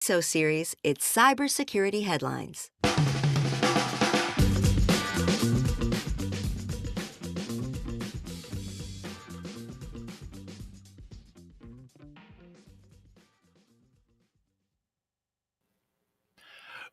CISO Series, it's cybersecurity headlines.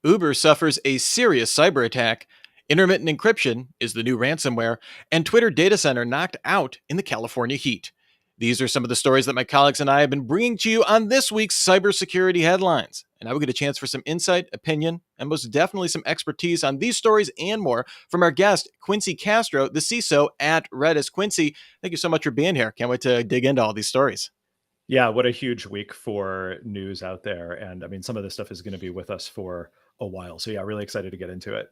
Uber suffers a serious cyber attack. Intermittent encryption is the new ransomware, and Twitter data center knocked out in the California heat. These are some of the stories that my colleagues and I have been bringing to you on this week's cybersecurity headlines. And I will get a chance for some insight, opinion, and most definitely some expertise on these stories and more from our guest, Quincy Castro, the CISO at Redis. Quincy, thank you so much for being here. Can't wait to dig into all these stories. Yeah, what a huge week for news out there. And I mean, some of this stuff is going to be with us for a while. So yeah, really excited to get into it.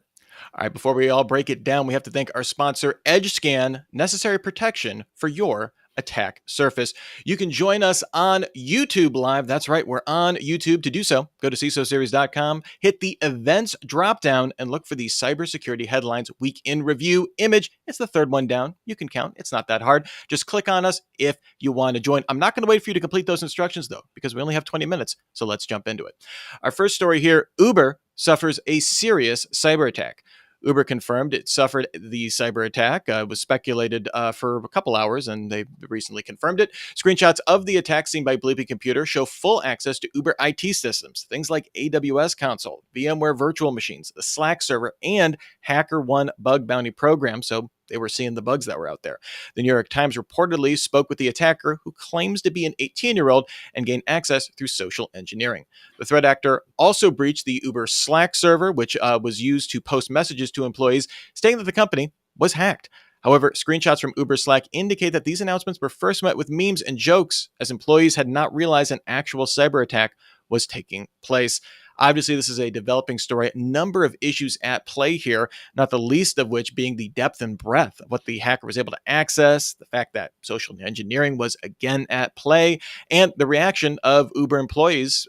All right, before we all break it down, we have to thank our sponsor, EdgeScan, necessary protection for your attack surface. You can join us on YouTube Live. That's right, we're on YouTube. To do so, go to CISOseries.com, hit the events dropdown, and look for the cybersecurity headlines week in review image. It's the third one down. You can count. It's not that hard. Just click on us if you want to join. I'm not going to wait for you to complete those instructions, though, because we only have 20 minutes. So let's jump into it. Our first story here, Uber suffers a serious cyber attack. Uber confirmed it suffered the cyber attack. It was speculated for a couple hours, and they recently confirmed it. Screenshots of the attack seen by Bleepy Computer show full access to Uber IT systems, things like AWS console, VMware virtual machines, the Slack server, and HackerOne bug bounty program. So they were seeing the bugs that were out there. The New York Times reportedly spoke with the attacker, who claims to be an 18-year-old, and gained access through social engineering. The threat actor also breached the Uber Slack server, which was used to post messages to employees, stating that the company was hacked. However, screenshots from Uber Slack indicate that these announcements were first met with memes and jokes, as employees had not realized an actual cyber attack was taking place. Obviously, this is a developing story. A number of issues at play here, not the least of which being the depth and breadth of what the hacker was able to access, the fact that social engineering was again at play, and the reaction of Uber employees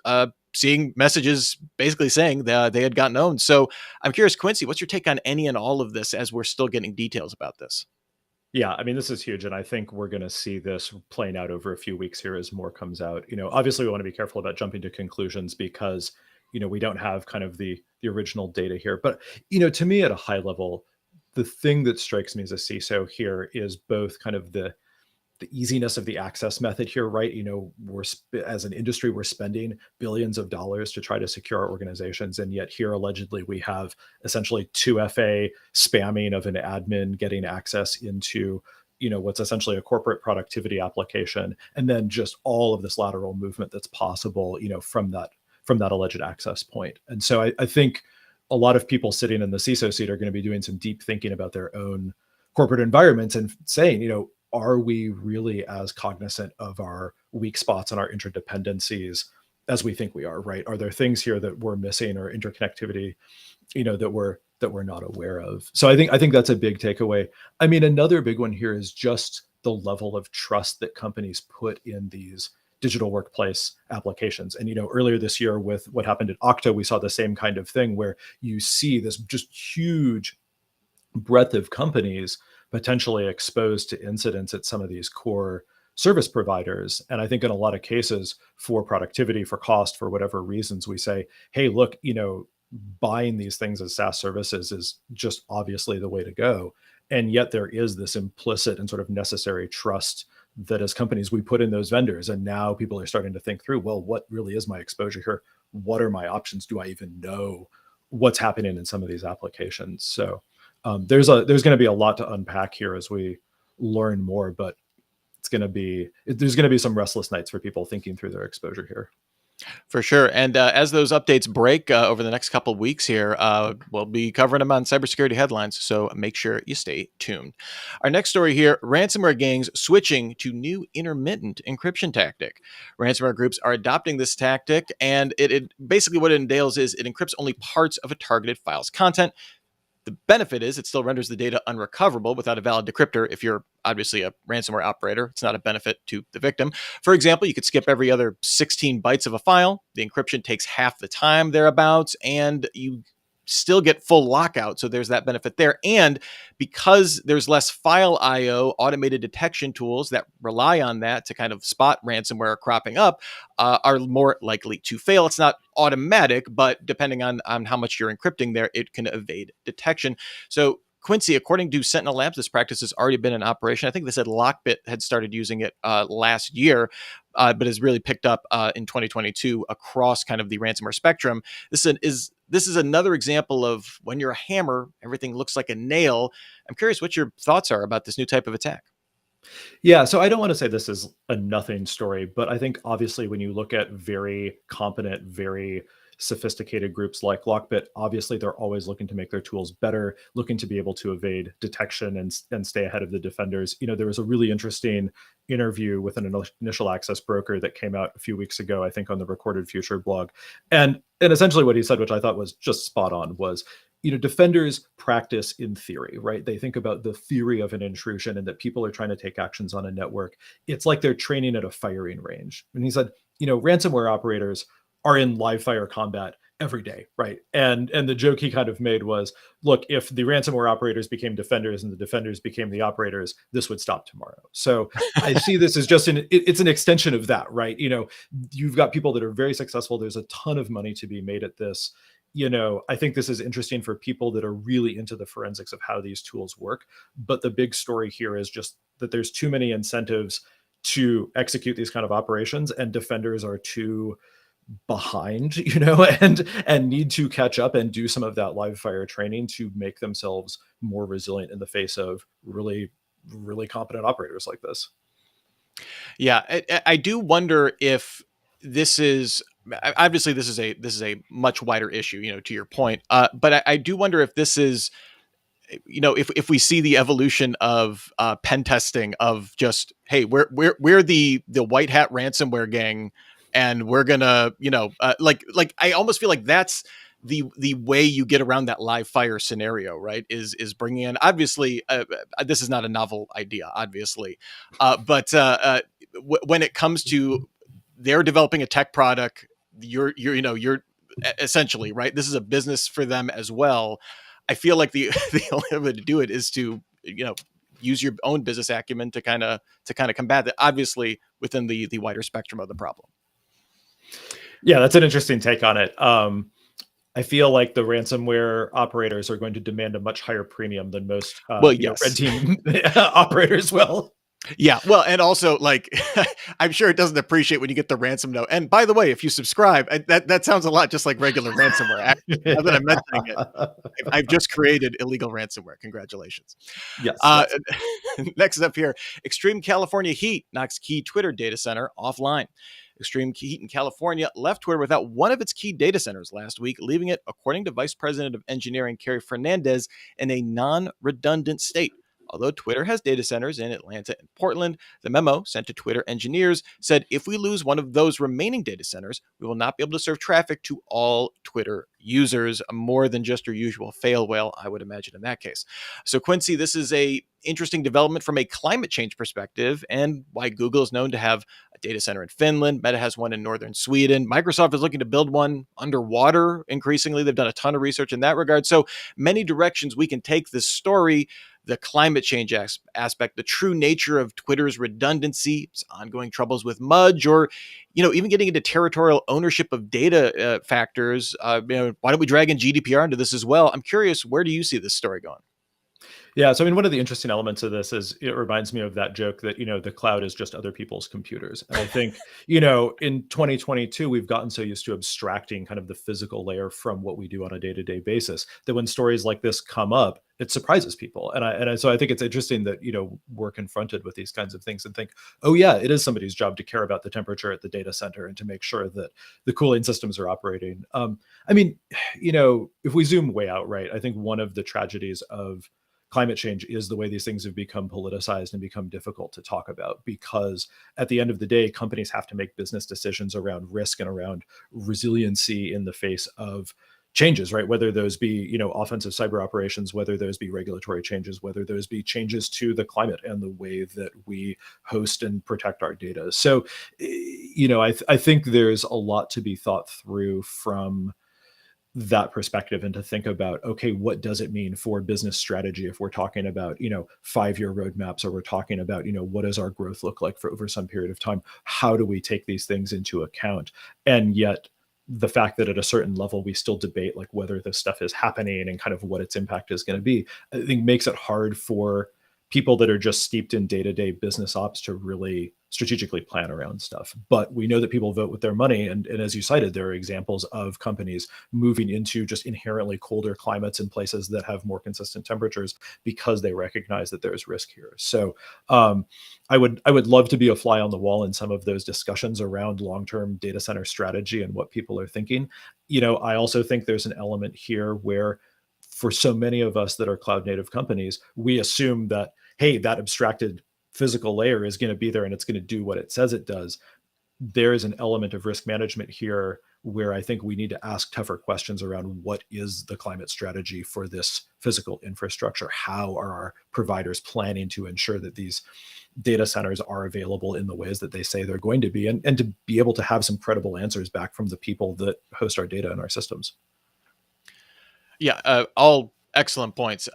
seeing messages basically saying that they had gotten owned. So I'm curious, Quincy, what's your take on any and all of this as we're still getting details about this? Yeah, I mean, this is huge. And I think we're going to see this playing out over a few weeks here as more comes out. Obviously, we want to be careful about jumping to conclusions because, we don't have kind of the original data here. But, to me at a high level, the thing that strikes me as a CISO here is both kind of the easiness of the access method here, right? As an industry, we're spending billions of dollars to try to secure our organizations. And yet here, allegedly, we have essentially 2FA spamming of an admin getting access into, what's essentially a corporate productivity application. And then just all of this lateral movement that's possible, from that alleged access point. And so I think a lot of people sitting in the CISO seat are going to be doing some deep thinking about their own corporate environments and saying, are we really as cognizant of our weak spots and our interdependencies as we think we are, right? Are there things here that we're missing or interconnectivity, that we're not aware of? So I think that's a big takeaway. I mean, another big one here is just the level of trust that companies put in these digital workplace applications. And, earlier this year with what happened at Okta, we saw the same kind of thing where you see this just huge breadth of companies potentially exposed to incidents at some of these core service providers. And I think in a lot of cases for productivity, for cost, for whatever reasons, we say, hey, look, buying these things as SaaS services is just obviously the way to go. And yet there is this implicit and sort of necessary trust that as companies we put in those vendors. And now people are starting to think through, well, what really is my exposure here? What are my options? Do I even know what's happening in some of these applications? So there's going to be a lot to unpack here as we learn more, but there's going to be some restless nights for people thinking through their exposure here. For sure. And as those updates break over the next couple of weeks here, we'll be covering them on cybersecurity headlines. So make sure you stay tuned. Our next story here, ransomware gangs switching to new intermittent encryption tactic. Ransomware groups are adopting this tactic, and it basically what it entails is it encrypts only parts of a targeted file's content. The benefit is it still renders the data unrecoverable without a valid decryptor. If you're obviously a ransomware operator, it's not a benefit to the victim. For example, you could skip every other 16 bytes of a file. The encryption takes half the time thereabouts, and you still get full lockout. So there's that benefit there. And because there's less file IO, automated detection tools that rely on that to kind of spot ransomware cropping up are more likely to fail. It's not automatic, but depending on how much you're encrypting there, it can evade detection. So Quincy, according to Sentinel Labs, this practice has already been in operation. I think they said Lockbit had started using it last year, but has really picked up in 2022 across kind of the ransomware spectrum. This is another example of when you're a hammer, everything looks like a nail. I'm curious what your thoughts are about this new type of attack. Yeah, so I don't want to say this is a nothing story, but I think obviously when you look at very competent, very sophisticated groups like Lockbit, obviously they're always looking to make their tools better, looking to be able to evade detection and stay ahead of the defenders. There was a really interesting interview with an initial access broker that came out a few weeks ago, I think on the Recorded Future blog. And essentially what he said, which I thought was just spot on, was defenders practice in theory, right? They think about the theory of an intrusion and that people are trying to take actions on a network. It's like they're training at a firing range. And he said, ransomware operators are in live fire combat every day, right? And the joke he kind of made was, look, if the ransomware operators became defenders and the defenders became the operators, this would stop tomorrow. So I see this as just it's an extension of that, right? You've got people that are very successful. There's a ton of money to be made at this. I think this is interesting for people that are really into the forensics of how these tools work. But the big story here is just that there's too many incentives to execute these kind of operations, and defenders are too behind, and need to catch up and do some of that live fire training to make themselves more resilient in the face of really, really competent operators like this. Yeah, I do wonder if this is obviously this is a much wider issue, to your point. But I do wonder if this is, if we see the evolution of pen testing of just, hey, we're the white hat ransomware gang, and we're gonna, like I almost feel like that's the way you get around that live fire scenario, right? Is bringing in, obviously, this is not a novel idea, obviously, but when it comes to they're developing a tech product, you're essentially, right. This is a business for them as well. I feel like the only way to do it is to use your own business acumen to kind of combat that, obviously within the wider spectrum of the problem. Yeah, that's an interesting take on it. I feel like the ransomware operators are going to demand a much higher premium than most yes. red team operators will. Yeah, well, and also, like, I'm sure it doesn't appreciate when you get the ransom note. And by the way, if you subscribe, that sounds a lot just like regular ransomware. Actually, now that I'm mentioning it, I've just created illegal ransomware. Congratulations. Yes. Next up here, extreme California heat knocks key Twitter data center offline. Extreme heat in California left Twitter without one of its key data centers last week, leaving it, according to Vice President of Engineering Kerry Fernandez, in a non-redundant state. Although Twitter has data centers in Atlanta and Portland, the memo sent to Twitter engineers said if we lose one of those remaining data centers, we will not be able to serve traffic to all Twitter users. More than just your usual fail whale, I would imagine, in that case. So, Quincy, this is a interesting development from a climate change perspective, and why Google is known to have a data center in Finland. Meta has one in northern Sweden. Microsoft is looking to build one underwater increasingly. They've done a ton of research in that regard. So many directions we can take this story. The climate change aspect, the true nature of Twitter's redundancy, ongoing troubles with Mudge, or even getting into territorial ownership of data factors. Why don't we drag in GDPR into this as well? I'm curious, where do you see this story going? Yeah, so I mean, one of the interesting elements of this is it reminds me of that joke that, the cloud is just other people's computers. And I think, in 2022, we've gotten so used to abstracting kind of the physical layer from what we do on a day-to-day basis that when stories like this come up, it surprises people. So I think it's interesting that, we're confronted with these kinds of things and think, oh yeah, it is somebody's job to care about the temperature at the data center and to make sure that the cooling systems are operating. I mean, if we zoom way out, right, I think one of the tragedies of climate change is the way these things have become politicized and become difficult to talk about, because at the end of the day, companies have to make business decisions around risk and around resiliency in the face of changes, right? Whether those be, offensive cyber operations, whether those be regulatory changes, whether those be changes to the climate and the way that we host and protect our data. So, I think there's a lot to be thought through from that perspective and to think about, okay, what does it mean for business strategy if we're talking about, 5-year roadmaps, or we're talking about, what does our growth look like for over some period of time? How do we take these things into account? And yet the fact that at a certain level we still debate like whether this stuff is happening and kind of what its impact is going to be, I think makes it hard for people that are just steeped in day-to-day business ops to really strategically plan around stuff. But we know that people vote with their money. And as you cited, there are examples of companies moving into just inherently colder climates in places that have more consistent temperatures because they recognize that there's risk here. So I would love to be a fly on the wall in some of those discussions around long-term data center strategy and what people are thinking. I also think there's an element here where for so many of us that are cloud native companies, we assume that, hey, that abstracted physical layer is going to be there and it's going to do what it says it does. There is an element of risk management here where I think we need to ask tougher questions around what is the climate strategy for this physical infrastructure? How are our providers planning to ensure that these data centers are available in the ways that they say they're going to be, and to be able to have some credible answers back from the people that host our data in our systems? Yeah, all excellent points.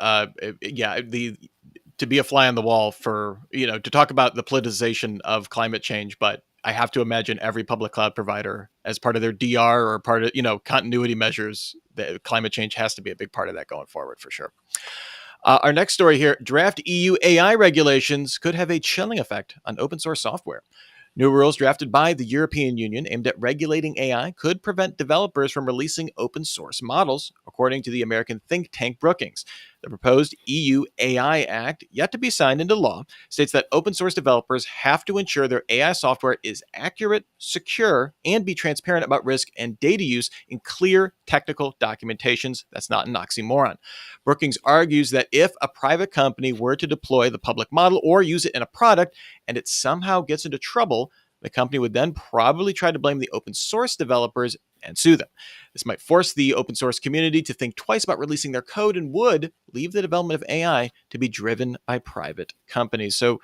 To be a fly on the wall for, to talk about the politicization of climate change, but I have to imagine every public cloud provider, as part of their DR or part of, continuity measures, that climate change has to be a big part of that going forward for sure. Our next story here: draft EU AI regulations could have a chilling effect on open source software. New rules drafted by the European Union aimed at regulating AI could prevent developers from releasing open source models, according to the American think tank Brookings. The proposed EU AI Act, yet to be signed into law, states that open source developers have to ensure their AI software is accurate, secure, and be transparent about risk and data use in clear technical documentations. That's not an oxymoron. Brookings argues that if a private company were to deploy the public model or use it in a product, and it somehow gets into trouble, the company would then probably try to blame the open source developers and sue them. This might force the open source community to think twice about releasing their code and would leave the development of AI to be driven by private companies. So,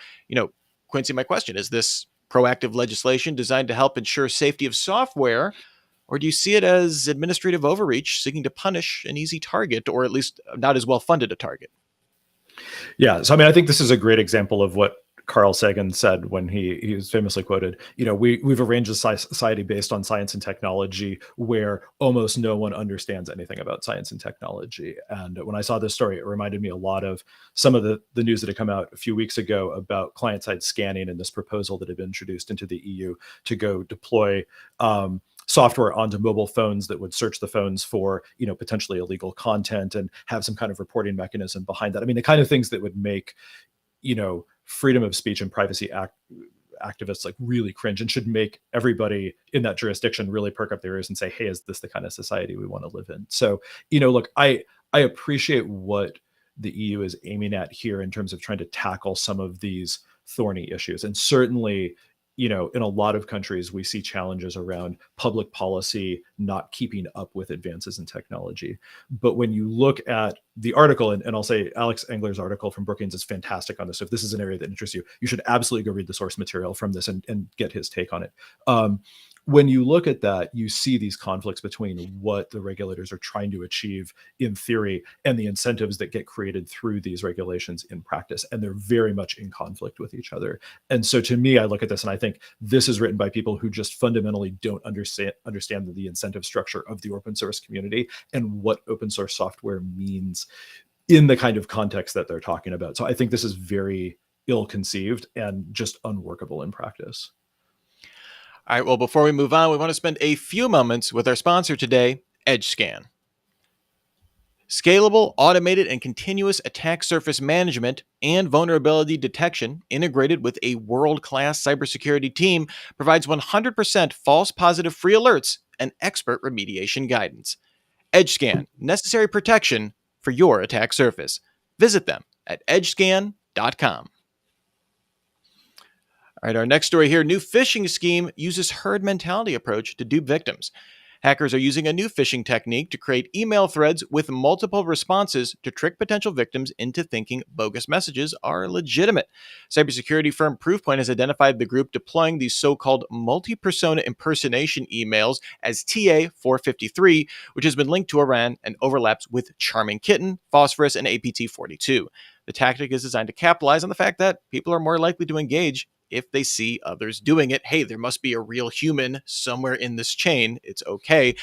Quincy, my question is this proactive legislation designed to help ensure safety of software, or do you see it as administrative overreach seeking to punish an easy target, or at least not as well funded a target? Yeah. So, I think this is a great example of what Carl Sagan said when he was famously quoted, we've arranged a society based on science and technology where almost no one understands anything about science and technology. And when I saw this story, it reminded me a lot of some of the news that had come out a few weeks ago about client-side scanning and this proposal that had been introduced into the EU to go deploy software onto mobile phones that would search the phones for, potentially illegal content and have some kind of reporting mechanism behind that. The kind of things that would make, freedom of speech and privacy activists like really cringe, and should make everybody in that jurisdiction really perk up their ears and say, hey, is this the kind of society we want to live in? So, look, I appreciate what the EU is aiming at here in terms of trying to tackle some of these thorny issues. And certainly, in a lot of countries, we see challenges around public policy not keeping up with advances in technology. But when you look at the article, and I'll say Alex Engler's article from Brookings is fantastic on this. So if this is an area that interests you, you should absolutely go read the source material from this and get his take on it. When you look at that, you see these conflicts between what the regulators are trying to achieve in theory and the incentives that get created through these regulations in practice. And they're very much in conflict with each other. And so to me, I look at this and I think this is written by people who just fundamentally don't understand the incentive structure of the open source community and what open source software means in the kind of context that they're talking about. So I think this is very ill-conceived and just unworkable in practice. All right, well, before we move on, we want to spend a few moments with our sponsor today, EdgeScan. Scalable, automated, and continuous attack surface management and vulnerability detection integrated with a world-class cybersecurity team provides 100% false positive free alerts and expert remediation guidance. EdgeScan, necessary protection for your attack surface. Visit them at edgescan.com. All right, our next story here: new phishing scheme uses herd mentality approach to dupe victims. Hackers are using a new phishing technique to create email threads with multiple responses to trick potential victims into thinking bogus messages are legitimate. Cybersecurity firm Proofpoint has identified the group deploying these so-called multi-persona impersonation emails as TA-453, which has been linked to Iran and overlaps with Charming Kitten, Phosphorus, and APT-42. The tactic is designed to capitalize on the fact that people are more likely to engage if they see others doing it. Hey, there must be a real human somewhere in this chain. It's okay.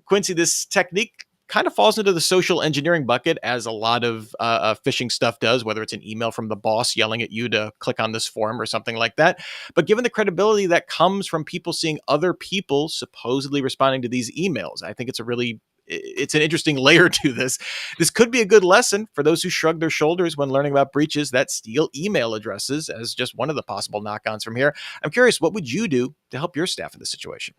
Quincy, this technique kind of falls into the social engineering bucket, as a lot of phishing stuff does, whether it's an email from the boss yelling at you to click on this form or something like that. But given the credibility that comes from people seeing other people supposedly responding to these emails, I think it's an interesting layer to this. This could be a good lesson for those who shrug their shoulders when learning about breaches that steal email addresses, as just one of the possible knock-ons from here. I'm curious, what would you do to help your staff in this situation?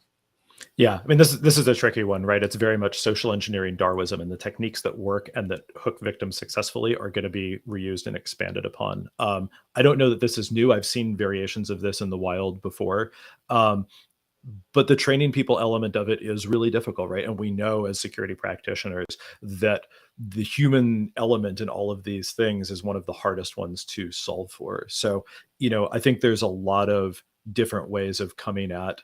Yeah, I mean, this is a tricky one, right? It's very much social engineering Darwinism, and the techniques that work and that hook victims successfully are going to be reused and expanded upon. I don't know that this is new. I've seen variations of this in the wild before. But the training people element of it is really difficult, right? And we know as security practitioners that the human element in all of these things is one of the hardest ones to solve for. So, I think there's a lot of different ways of coming at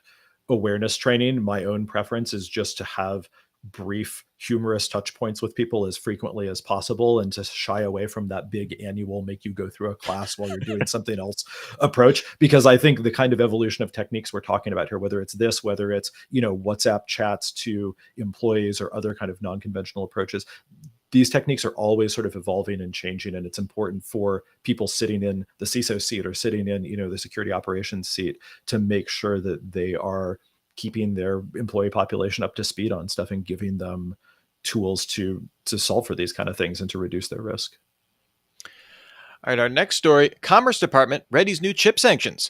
awareness training. My own preference is just to have brief, humorous touch points with people as frequently as possible, and to shy away from that big annual make you go through a class while you're doing something else approach. Because I think the kind of evolution of techniques we're talking about here, whether it's this, whether it's, WhatsApp chats to employees or other kind of non-conventional approaches, these techniques are always sort of evolving and changing. And it's important for people sitting in the CISO seat or sitting in, the security operations seat to make sure that they are keeping their employee population up to speed on stuff and giving them tools to solve for these kind of things and to reduce their risk. All right, our next story, Commerce Department readies new chip sanctions.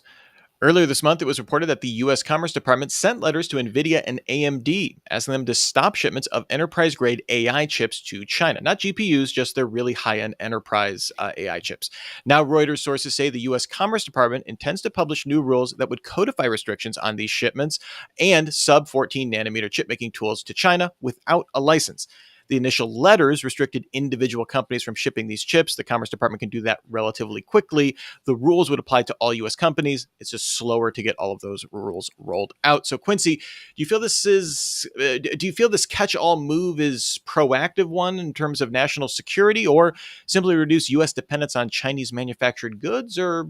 Earlier this month, it was reported that the U.S. Commerce Department sent letters to NVIDIA and AMD asking them to stop shipments of enterprise-grade AI chips to China. Not GPUs, just their really high-end enterprise AI chips. Now, Reuters sources say the U.S. Commerce Department intends to publish new rules that would codify restrictions on these shipments and sub-14 nanometer chip-making tools to China without a license. The initial letters restricted individual companies from shipping these chips. The Commerce Department can do that relatively quickly. The rules would apply to all U.S. companies. It's just slower to get all of those rules rolled out. So, Quincy, do you feel this catch-all move is proactive one in terms of national security, or simply reduce U.S. dependence on Chinese manufactured goods, or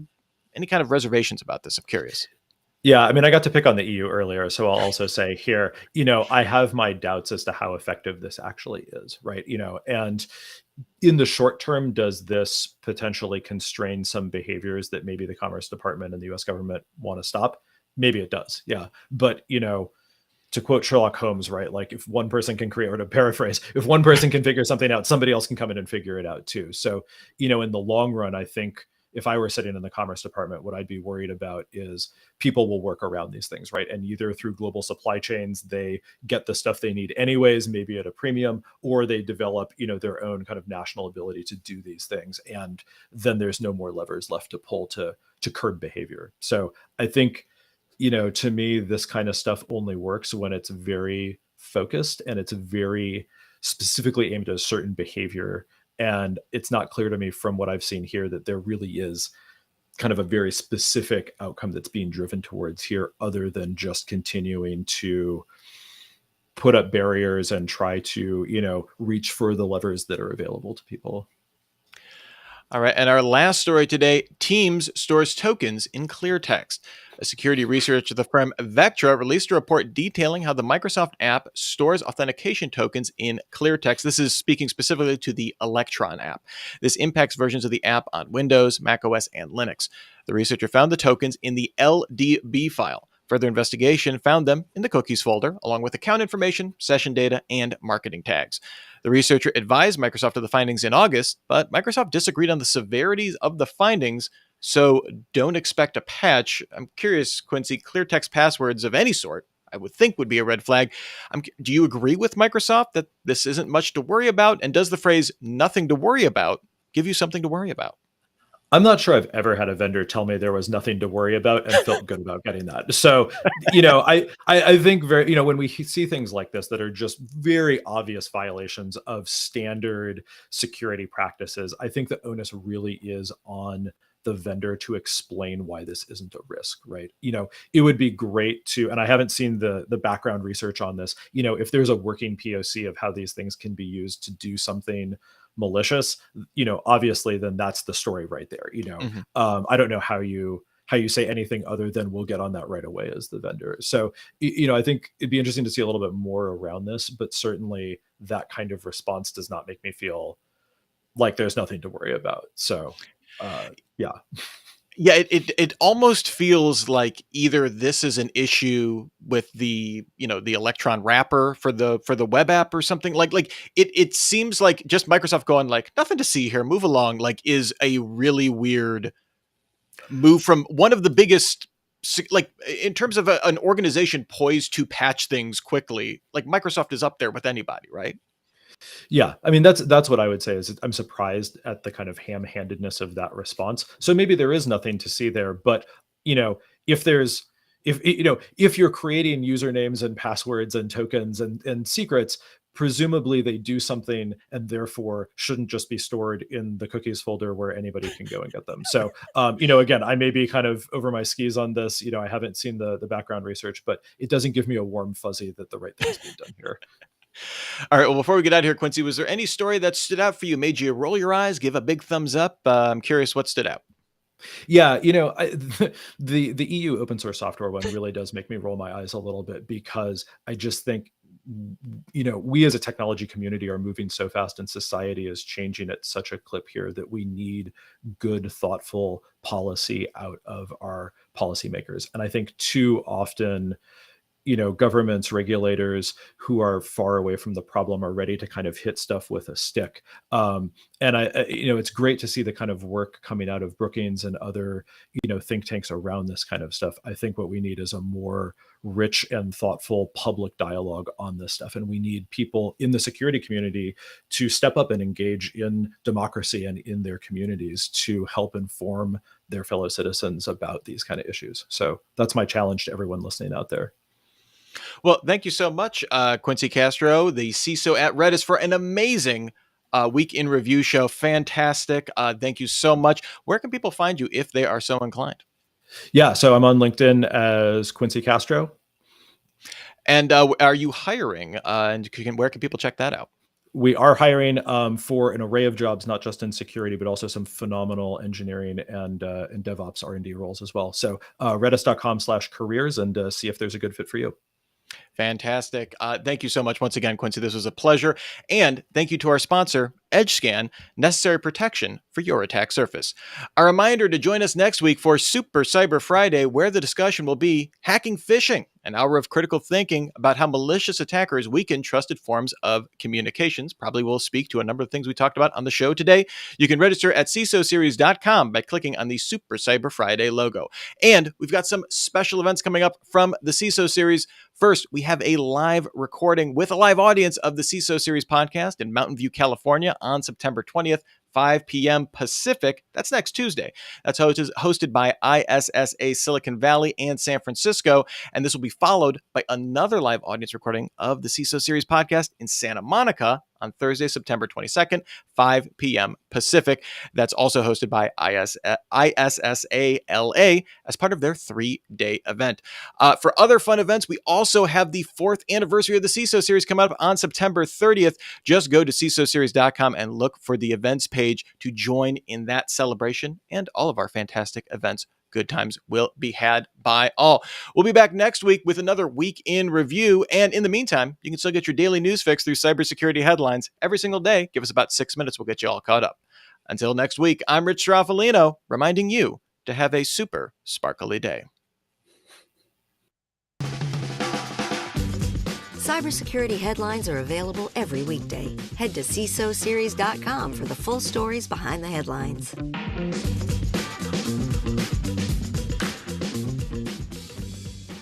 any kind of reservations about this? I'm curious. Yeah, I mean, I got to pick on the EU earlier, so I'll also say here, I have my doubts as to how effective this actually is, right? And in the short term, does this potentially constrain some behaviors that maybe the Commerce Department and the US government want to stop? Maybe it does, yeah. But, to quote Sherlock Holmes, right? Like, if one person can create, or to paraphrase, if one person can figure something out, somebody else can come in and figure it out too. So, in the long run, I think if I were sitting in the Commerce Department, what I'd be worried about is people will work around these things, right? And either through global supply chains, they get the stuff they need anyways, maybe at a premium, or they develop, their own kind of national ability to do these things. And then there's no more levers left to pull to curb behavior. So I think, to me, this kind of stuff only works when it's very focused and it's very specifically aimed at a certain behavior. And it's not clear to me from what I've seen here that there really is kind of a very specific outcome that's being driven towards here, other than just continuing to put up barriers and try to, reach for the levers that are available to people. All right, and our last story today, Teams stores tokens in clear text. A security researcher at the firm Vectra released a report detailing how the Microsoft app stores authentication tokens in clear text. This is speaking specifically to the Electron app. This impacts versions of the app on Windows, macOS, and Linux. The researcher found the tokens in the LDB file. Further investigation found them in the cookies folder, along with account information, session data, and marketing tags. The researcher advised Microsoft of the findings in August, but Microsoft disagreed on the severities of the findings, so don't expect a patch. I'm curious, Quincy, clear text passwords of any sort, I would think, would be a red flag. Do you agree with Microsoft that this isn't much to worry about? And does the phrase "nothing to worry about" give you something to worry about? I'm not sure I've ever had a vendor tell me there was nothing to worry about and felt good about getting that. So, I think when we see things like this that are just very obvious violations of standard security practices, I think the onus really is on the vendor to explain why this isn't a risk, right? It would be great to, and I haven't seen the background research on this, if there's a working POC of how these things can be used to do something malicious, obviously then that's the story right there. I don't know how you say anything other than we'll get on that right away as the vendor. So, I think it'd be interesting to see a little bit more around this, but certainly that kind of response does not make me feel like there's nothing to worry about. So, yeah. Yeah, it almost feels like either this is an issue with the Electron wrapper for the web app or something. Like it seems like just Microsoft going like nothing to see here, move along, like is a really weird move from one of the biggest, like in terms of an organization poised to patch things quickly. Like Microsoft is up there with anybody, right? Yeah, I mean that's what I would say is I'm surprised at the kind of ham-handedness of that response. So maybe there is nothing to see there, but if there's if you're creating usernames and passwords and tokens and secrets, presumably they do something and therefore shouldn't just be stored in the cookies folder where anybody can go and get them. So again, I may be kind of over my skis on this. I haven't seen the background research, but it doesn't give me a warm fuzzy that the right thing is being done here. All right. Well, before we get out of here, Quincy, was there any story that stood out for you, made you roll your eyes, give a big thumbs up? I'm curious what stood out. Yeah, the EU open source software one really does make me roll my eyes a little bit because I just think, we as a technology community are moving so fast and society is changing at such a clip here that we need good, thoughtful policy out of our policymakers. And I think too often, governments, regulators who are far away from the problem are ready to kind of hit stuff with a stick. And it's great to see the kind of work coming out of Brookings and other, think tanks around this kind of stuff. I think what we need is a more rich and thoughtful public dialogue on this stuff. And we need people in the security community to step up and engage in democracy and in their communities to help inform their fellow citizens about these kind of issues. So that's my challenge to everyone listening out there. Well, thank you so much, Quincy Castro, the CISO at Redis, for an amazing week in review show. Fantastic. Thank you so much. Where can people find you if they are so inclined? Yeah, so I'm on LinkedIn as Quincy Castro. And are you hiring? And where can people check that out? We are hiring for an array of jobs, not just in security, but also some phenomenal engineering and DevOps R&D roles as well. So redis.com/careers and see if there's a good fit for you. Fantastic. Thank you so much once again, Quincy. This was a pleasure. And thank you to our sponsor, EdgeScan, necessary protection for your attack surface. A reminder to join us next week for Super Cyber Friday, where the discussion will be hacking phishing, an hour of critical thinking about how malicious attackers weaken trusted forms of communications. Probably will speak to a number of things we talked about on the show today. You can register at CISOseries.com by clicking on the Super Cyber Friday logo. And we've got some special events coming up from the CISO Series. First, we have a live recording with a live audience of the CISO Series podcast in Mountain View, California on September 20th. 5 p.m. Pacific. That's next Tuesday. That's hosted by ISSA Silicon Valley and San Francisco. And this will be followed by another live audience recording of the CISO Series podcast in Santa Monica on Thursday, September 22nd, 5 p.m. Pacific. That's also hosted by ISSA LA as part of their 3-day event. For other fun events, we also have the 4th anniversary of the CISO Series coming up on September 30th. Just go to CISOseries.com and look for the events page to join in that celebration and all of our fantastic events. Good times will be had by all. We'll be back next week with another week in review. And in the meantime, you can still get your daily news fix through cybersecurity headlines every single day. Give us about 6 minutes. We'll get you all caught up. Until next week, I'm Rich Stroffolino, reminding you to have a super sparkly day. Cybersecurity headlines are available every weekday. Head to CISOseries.com for the full stories behind the headlines.